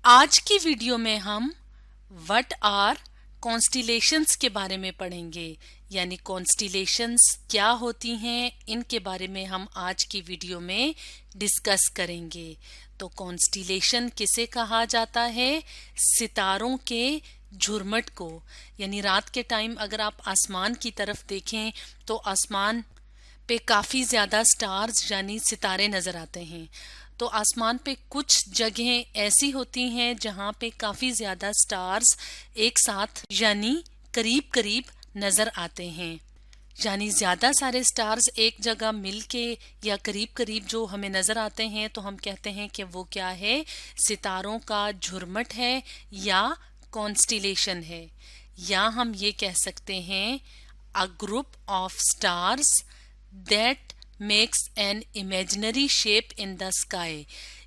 आज की वीडियो में हम व्हाट आर कॉन्स्टिलेशंस के बारे में पढ़ेंगे, यानी कॉन्स्टिलेशंस क्या होती हैं, इनके बारे में हम आज की वीडियो में डिस्कस करेंगे। तो कॉन्स्टिलेशन किसे कहा जाता है? सितारों के झुरमुट को। यानी रात के टाइम अगर आप आसमान की तरफ देखें तो आसमान पे काफी ज्यादा स्टार्स यानी सितारे नजर आते हैं। तो आसमान पे कुछ जगहें ऐसी होती हैं जहां पे काफी ज्यादा स्टार्स एक साथ यानी करीब करीब नजर आते हैं। यानी ज्यादा सारे स्टार्स एक जगह मिलके या करीब करीब जो हमें नजर आते हैं तो हम कहते हैं कि वो क्या है? सितारों का झुरमुट है या कॉन्स्टिलेशन है। या हम ये कह सकते हैं a group of stars that makes an imaginary shape in the sky.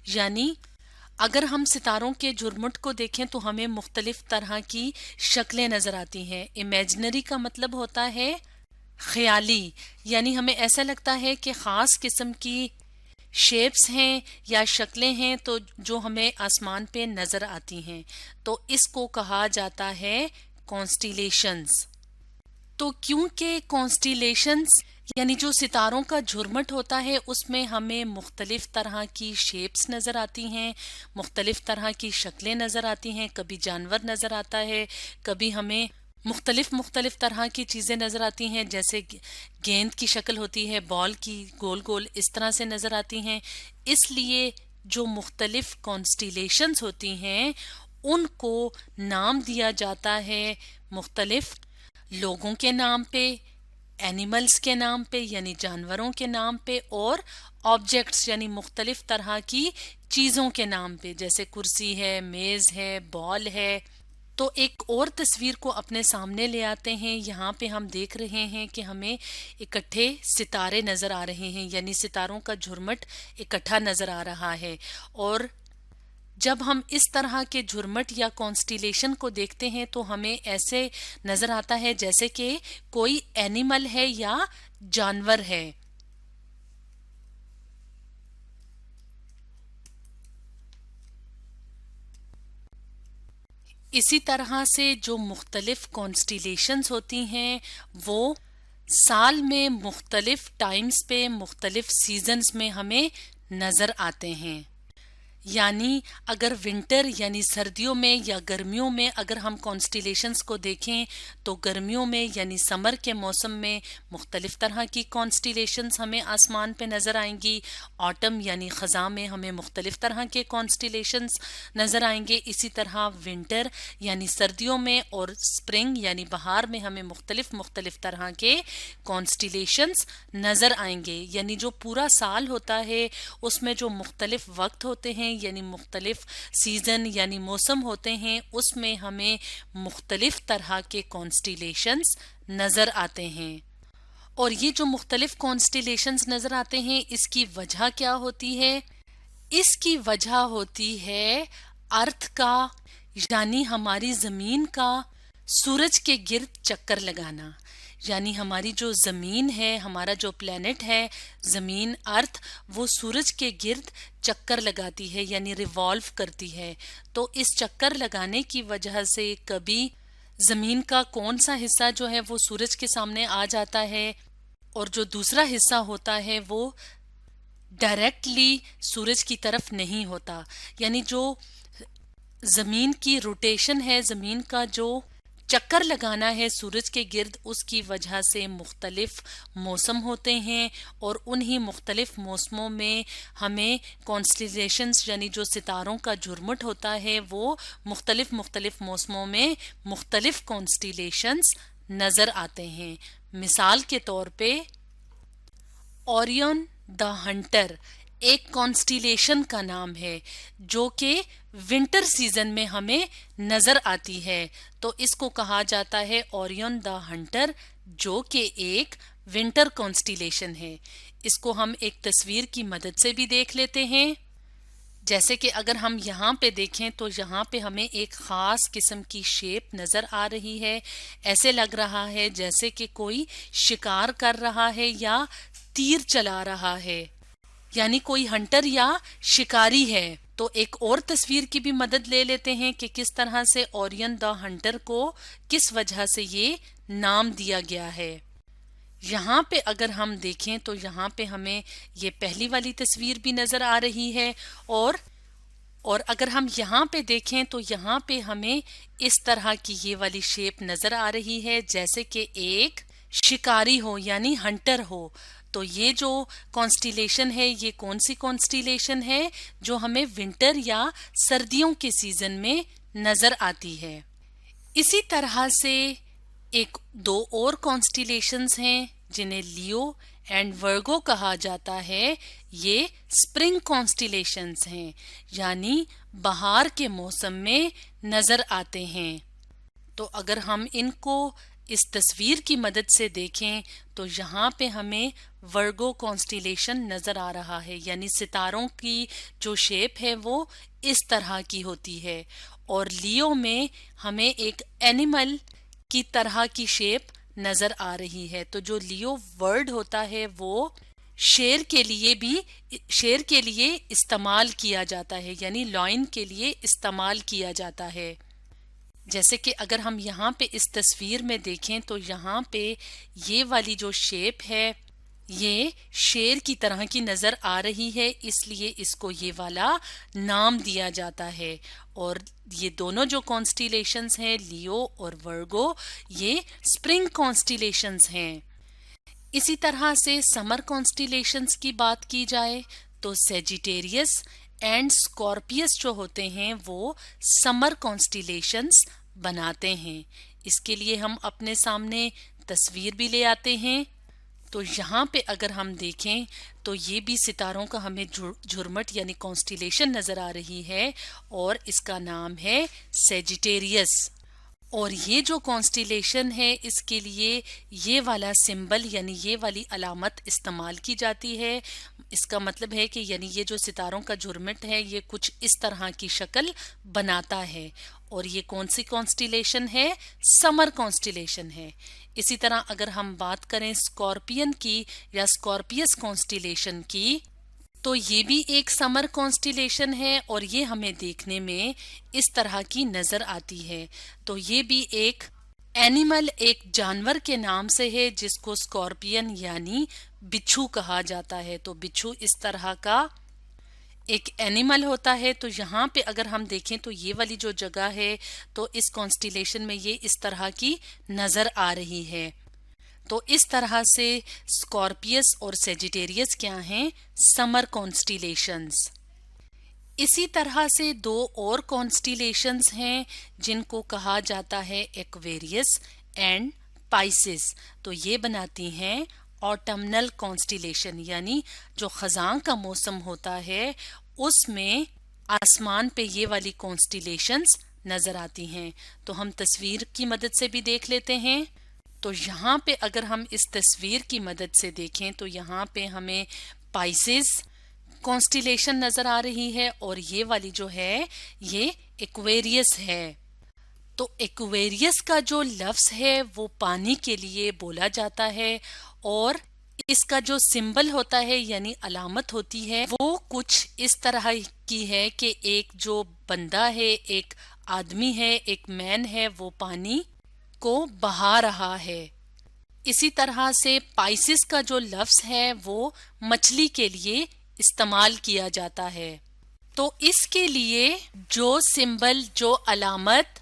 यानी अगर हम सितारों के झुरमुट को देखें तो हमें मुख्तलिफ तरह की शक्लें नजर आती हैं। इमेजिनरी का मतलब होता है ख्याली, यानी हमें ऐसा लगता है कि खास किस्म की शेप्स हैं या शक्लें हैं तो जो हमें आसमान पे नजर आती हैं, तो इसको कहा जाता है कॉन्स्टिलेशंस। तो क्योंकि कॉन्स्टिलेशंस यानी जो सितारों का झुरमुट होता है उसमें हमें मुख्तलिफ तरह की शेप्स नजर आती हैं, मुख्तलिफ तरह की शक्लें नजर आती हैं। कभी जानवर नजर आता है, कभी हमें मुख्तलिफ तरह की चीजें नजर आती हैं, जैसे गेंद की शक्ल होती है, बॉल की गोल गोल इस तरह से नजर आती हैं। इसलिए जो मुख्तलिफ कॉन्स्टिलेशंस होती हैं उनको नाम दिया जाता है मुख्तलिफ लोगों के नाम पे, एनिमल्स के नाम पे यानी जानवरों के नाम पे, और ऑब्जेक्ट्स यानी मुख्तलिफ तरह की चीजों के नाम पे, जैसे कुर्सी है, मेज है, बॉल है। तो एक और तस्वीर को अपने सामने ले आते हैं। यहाँ पे हम देख रहे हैं कि हमें इकट्ठे सितारे नजर आ रहे हैं, यानी सितारों का झुरमुट इकट्ठा नजर आ रहा है। और जब हम इस तरह के झुरमुट या कॉन्स्टिलेशन को देखते हैं तो हमें ऐसे नजर आता है जैसे कि कोई एनिमल है या जानवर है। इसी तरह से जो मुख्तलिफ कॉन्स्टिलेशंस होती हैं वो साल में मुख्तलिफ टाइम्स पे मुख्तलिफ सीजन्स में हमें नजर आते हैं। यानी अगर विंटर यानी सर्दियों में या गर्मियों में अगर हम कॉन्स्टिलेशंस को देखें तो गर्मियों में यानी समर के मौसम में मुख्तलिफ तरह की कॉन्स्टिलेशंस हमें आसमान पे नज़र आएंगी। ऑटम यानी ख़ज़ां में हमें मुख्तलिफ तरह के कॉन्स्टिलेशंस नज़र आएंगे। इसी तरह विंटर यानी सर्दियों में और स्प्रिंग यानी बहार में हमें मुख्तलिफ तरह के कॉन्स्टिलेशंस नज़र आएंगे। यानी जो पूरा साल होता है उसमें जो मुख्तलिफ वक्त होते हैं यानी मुख्तलिफ सीजन यानी मौसम होते हैं उसमें हमें मुख्तलिफ तरह के कॉन्स्टिलेशंस नजर आते हैं। और ये जो मुख्तलिफ कॉन्स्टिलेशंस नजर आते हैं इसकी वजह क्या होती है? इसकी वजह होती है अर्थ का यानी हमारी जमीन का सूरज के गिर्द चक्कर लगाना। यानी हमारी जो जमीन है, हमारा जो प्लेनेट है जमीन अर्थ, वो सूरज के गिर्द चक्कर लगाती है यानी रिवॉल्व करती है। तो इस चक्कर लगाने की वजह से कभी जमीन का कौन सा हिस्सा जो है वो सूरज के सामने आ जाता है और जो दूसरा हिस्सा होता है वो डायरेक्टली सूरज की तरफ नहीं होता। यानी जो जमीन की रोटेशन है, जमीन का जो चक्कर लगाना है सूरज के गिर्द, उसकी वजह से मुख्तलिफ मौसम होते हैं और उन्हीं मुख्तलिफ मौसमों में हमें कॉन्स्टिलेशंस यानी जो सितारों का झुरमुट होता है वो मुख्तलिफ मौसमों में मुख्तलिफ कॉन्स्टिलेशंस नजर आते हैं। मिसाल के तौर पे ओरियन द हंटर एक कॉन्स्टिलेशन का नाम है जो कि विंटर सीजन में हमें नजर आती है। तो इसको कहा जाता है ओरियन द हंटर, जो कि एक विंटर कॉन्स्टिलेशन है। इसको हम एक तस्वीर की मदद से भी देख लेते हैं। जैसे कि अगर हम यहाँ पे देखें तो यहाँ पे हमें एक खास किस्म की शेप नजर आ रही है। ऐसे लग रहा है जैसे कि कोई शिकार कर रहा है या तीर चला रहा है, यानी कोई हंटर या शिकारी है। تو ایک اور تصویر کی بھی مدد لے لیتے ہیں کہ کس طرح سے اوریون دا ہنٹر کو کس وجہ سے یہ نام دیا گیا ہے۔ یہاں پہ اگر ہم دیکھیں تو یہاں پہ ہمیں یہ پہلی والی تصویر بھی نظر آ رہی ہے، اور اگر ہم یہاں پہ دیکھیں تو یہاں پہ ہمیں اس طرح کی یہ والی شیپ نظر آ رہی ہے جیسے کہ ایک شکاری ہو یعنی ہنٹر ہو۔ تو یہ جو کانسٹیلیشن ہے یہ کون سی کانسٹیلیشن ہے؟ جو ہمیں ونٹر یا سردیوں کے سیزن میں نظر آتی ہے۔ اسی طرح سے ایک دو اور کانسٹیلیشنز ہیں جنہیں لیو اینڈ ورگو کہا جاتا ہے۔ یہ سپرنگ کانسٹیلیشنز ہیں یعنی بہار کے موسم میں نظر آتے ہیں۔ تو اگر ہم ان کو اس تصویر کی مدد سے دیکھیں تو یہاں پہ ہمیں ورگو کانسٹیلیشن نظر آ رہا ہے، یعنی ستاروں کی جو شیپ ہے وہ اس طرح کی ہوتی ہے، اور لیو میں ہمیں ایک اینیمل کی طرح کی شیپ نظر آ رہی ہے۔ تو جو لیو ورڈ ہوتا ہے وہ شیر کے لیے استعمال کیا جاتا ہے، یعنی لائن کے لیے استعمال کیا جاتا ہے۔ جیسے کہ اگر ہم یہاں پہ اس تصویر میں دیکھیں تو یہاں پہ یہ والی جو شیپ ہے یہ شیر کی طرح کی نظر آ رہی ہے، اس لیے اس کو یہ والا نام دیا جاتا ہے۔ اور یہ دونوں جو کانسٹیلیشنز ہیں لیو اور ورگو یہ سپرنگ کانسٹیلیشنز ہیں۔ اسی طرح سے سمر کانسٹیلیشنز کی بات کی جائے تو سیجیٹیریس اینڈ اسکارپیس جو ہوتے ہیں وہ سمر کانسٹیلیشنز بناتے ہیں۔ اس کے لیے ہم اپنے سامنے تصویر بھی لے آتے ہیں۔ تو یہاں پہ اگر ہم دیکھیں تو یہ بھی ستاروں کا ہمیں جھرمٹ یعنی کانسٹیلیشن نظر آ رہی ہے، اور اس کا نام ہے سیجیٹیریس۔ اور یہ جو کانسٹیلیشن ہے اس کے لیے یہ والا سمبل یعنی یہ والی علامت استعمال کی جاتی ہے۔ اس کا مطلب ہے کہ یعنی یہ جو ستاروں کا جھرمٹ ہے یہ کچھ اس طرح کی شکل بناتا ہے، اور یہ کون سی کانسٹیلیشن ہے؟ سمر کانسٹیلیشن ہے۔ اسی طرح اگر ہم بات کریں اسکارپین کی یا اسکارپیس کانسٹیلیشن کی تو یہ بھی ایک سمر کانسٹیلیشن ہے، اور یہ ہمیں دیکھنے میں اس طرح کی نظر آتی ہے۔ تو یہ بھی ایک اینیمل ایک جانور کے نام سے ہے جس کو اسکارپین یعنی بچھو کہا جاتا ہے۔ تو بچھو اس طرح کا ایک اینیمل ہوتا ہے۔ تو یہاں پہ اگر ہم دیکھیں تو یہ والی جو جگہ ہے تو اس کانسٹیلیشن میں یہ اس طرح کی نظر آ رہی ہے۔ تو اس طرح سے اسکارپیس اور سیجیٹیریس کیا ہیں؟ سمر کانسٹیلیشنز۔ اسی طرح سے دو اور کانسٹیلیشنز ہیں جن کو کہا جاتا ہے ایکویریس اینڈ پائسس۔ تو یہ بناتی ہیں آٹمنل کانسٹیلیشن، یعنی جو خزاں کا موسم ہوتا ہے اس میں آسمان پہ یہ والی کانسٹیلیشنز نظر آتی ہیں۔ تو ہم تصویر کی مدد سے بھی دیکھ لیتے ہیں۔ تو یہاں پہ اگر ہم اس تصویر کی مدد سے دیکھیں تو یہاں پہ ہمیں پائسس کانسٹیلیشن نظر آ رہی ہے، اور یہ والی جو ہے یہ ایکویریس ہے۔ تو ایکویریس کا جو لفظ ہے وہ پانی کے لیے بولا جاتا ہے، اور اس کا جو سمبل ہوتا ہے یعنی علامت ہوتی ہے وہ کچھ اس طرح کی ہے کہ ایک جو بندہ ہے، ایک آدمی ہے، ایک مین ہے، وہ پانی کو بہا رہا ہے۔ اسی طرح سے پائسس کا جو لفظ ہے وہ مچھلی کے لیے استعمال کیا جاتا ہے۔ تو اس کے لیے جو سمبل جو علامت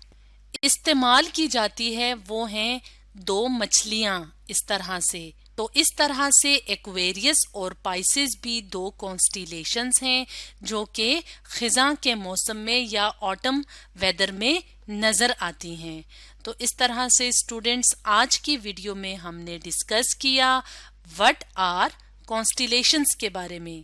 استعمال کی جاتی ہے وہ ہیں دو مچھلیاں اس طرح سے۔ تو اس طرح سے ایکویریس اور پائسس بھی دو کانسٹیلیشنز ہیں جو کہ خزاں کے موسم میں یا آٹم ویدر میں نظر آتی ہیں۔ تو اس طرح سے اسٹوڈنٹس آج کی ویڈیو میں ہم نے ڈسکس کیا وٹ آر کانسٹیلیشنز کے بارے میں۔